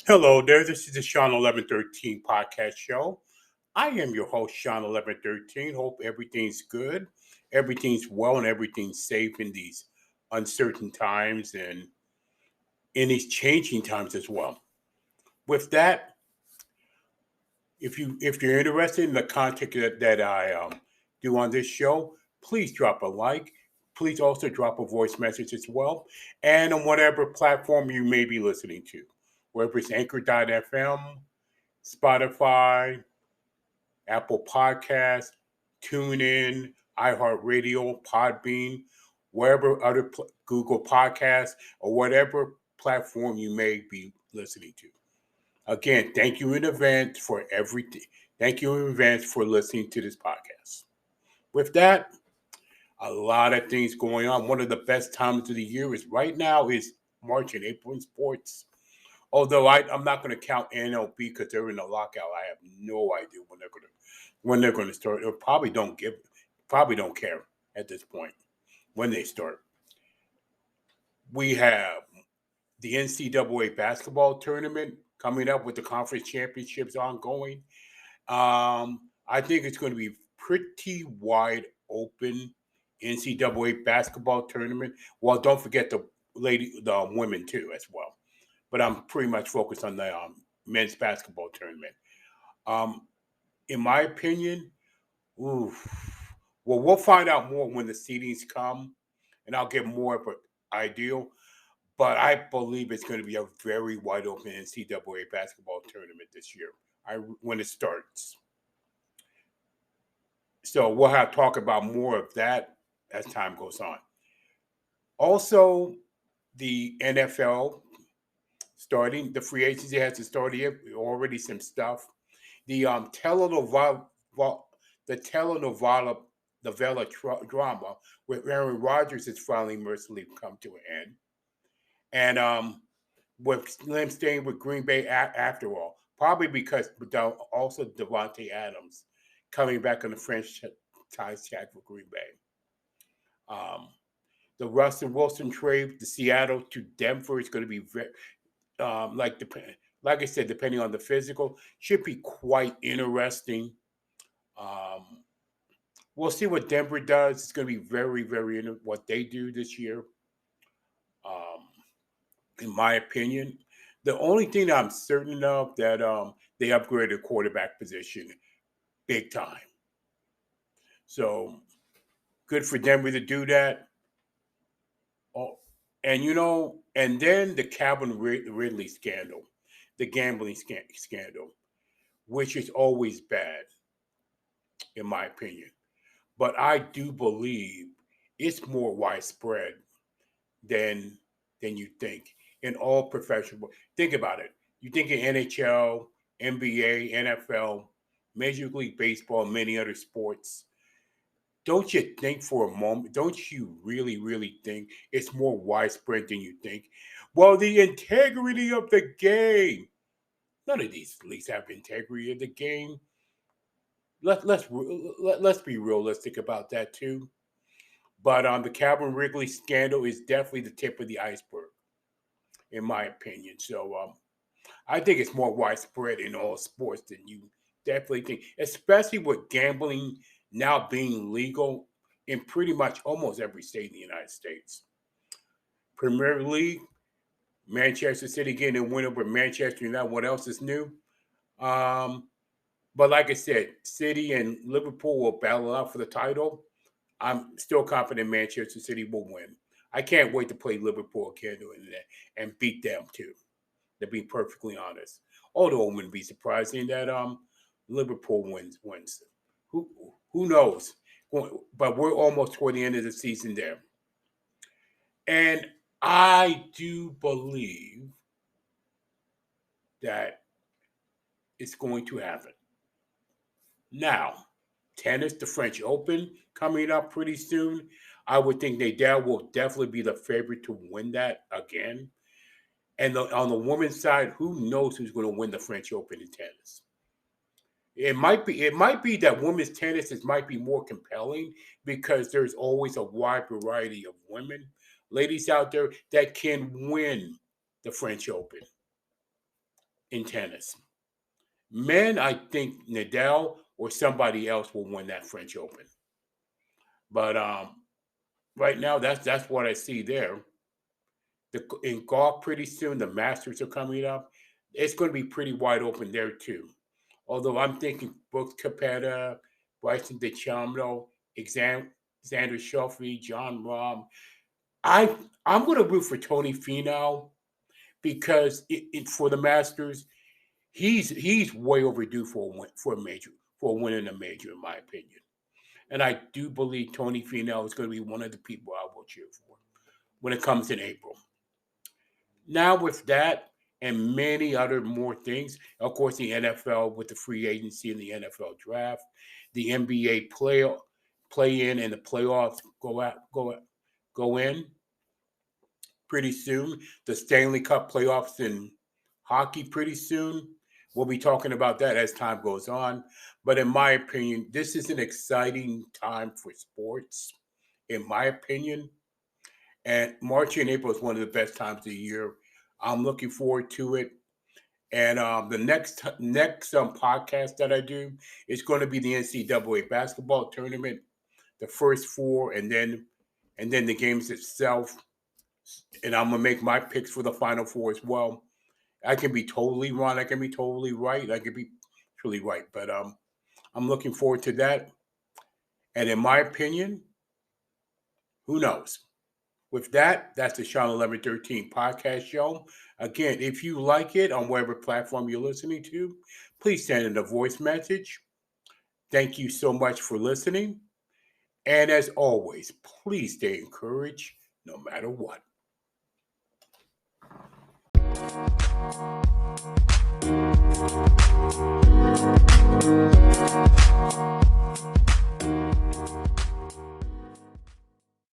Hello there, this is the Shawn1113 podcast show. I am your host, Shawn1113. Hope everything's good, everything's well, and everything's safe in these uncertain times and in these changing times as well. With that, if you're interested in the content that I do on this show, please drop a like. Please also drop a voice message as well, and on whatever platform you may be listening to, whether it's Anchor.fm, Spotify, Apple Podcasts, TuneIn, iHeartRadio, Podbean, wherever Google Podcasts, or whatever platform you may be listening to. Again, thank you in advance for everything. Thank you in advance for listening to this podcast. With that, a lot of things going on. One of the best times of the year is right now is March and April in sports. Although I'm not going to count NLB because they're in a lockout. I have no idea when they're going to start. Or probably don't care at this point when they start. We have the NCAA basketball tournament coming up with the conference championships ongoing. I think it's going to be pretty wide open NCAA basketball tournament. Well, don't forget the women too as well. But I'm pretty much focused on the men's basketball tournament. Um, in my opinion, oof, well, we'll find out more when the seedings come, and I'll get more of an ideal. But I believe it's going to be a very wide open NCAA basketball tournament this year. When it starts, so we'll have to talk about more of that as time goes on. Also, the NFL starting the free agency hasn't started yet. Already some stuff. The telenovela drama with Aaron Rodgers has finally mercifully come to an end, and with them staying with Green Bay after all, probably because also Devontae Adams coming back on the franchise tag for Green Bay. Um, the Russell Wilson trade, the Seattle to Denver is going to be very, like I said, depending on the physical, should be quite interesting. Um, we'll see what Denver does. It's going to be very, very what they do this year. Um, in my opinion, the only thing I'm certain of that they upgraded quarterback position big time. So good for Denver to do that. Oh, and and then the Calvin Ridley scandal, the gambling scandal, which is always bad in my opinion. But I do believe it's more widespread than you think in all professional. Think about it. You think in NHL, NBA, NFL, Major League Baseball, many other sports. Don't you think for a moment? Don't you really, really think it's more widespread than you think? Well, the integrity of the game. None of these leagues have integrity of the game. Let's be realistic about that too. But the Calvin Wrigley scandal is definitely the tip of the iceberg, in my opinion. So I think it's more widespread in all sports than you definitely think, especially with gambling now being legal in pretty much almost every state in the United States. Premier League, Manchester City getting a win over Manchester United. What else is new? Um, but like I said, City and Liverpool will battle out for the title. I'm still confident Manchester City will win. I can't wait to play Liverpool again and beat them too. To be perfectly honest, although it wouldn't be surprising that Liverpool wins. Who who knows? But we're almost toward the end of the season there, and I do believe that it's going to happen. Now, tennis, the French Open coming up pretty soon. I would think Nadal will definitely be the favorite to win that again. And on the women's side, who knows who's going to win the French Open in tennis? It might be that women's tennis might be more compelling because there's always a wide variety of women, ladies out there that can win the French Open. in tennis. Men, I think Nadal or somebody else will win that French Open. But right now, that's what I see there. In golf, pretty soon the Masters are coming up. It's going to be pretty wide open there too. Although I'm thinking Brooks Capetta, Bryson DeChambeau, Xander Schauffele, John Rahm. I I'm going to root for Tony Finau because for the Masters, he's way overdue for a major, for a win in a major, in my opinion. And I do believe Tony Finau is going to be one of the people I will cheer for when it comes in April. Now, with that and many other more things, of course, the NFL with the free agency and the NFL draft, the NBA play in and the playoffs go in pretty soon. The Stanley Cup playoffs in hockey pretty soon. We'll be talking about that as time goes on. But in my opinion, this is an exciting time for sports, in my opinion. And March and April is one of the best times of the year. I'm looking forward to it. And the next podcast that I do is going to be the NCAA basketball tournament, the first four, and then the games itself. And I'm gonna make my picks for the final four as well. I can be totally wrong. I can be totally right. I can be truly right. But I'm looking forward to that. And in my opinion, who knows? With that, that's the Shawn1113 podcast show. Again, if you like it on whatever platform you're listening to, please send in a voice message. Thank you so much for listening. And as always, please stay encouraged no matter what.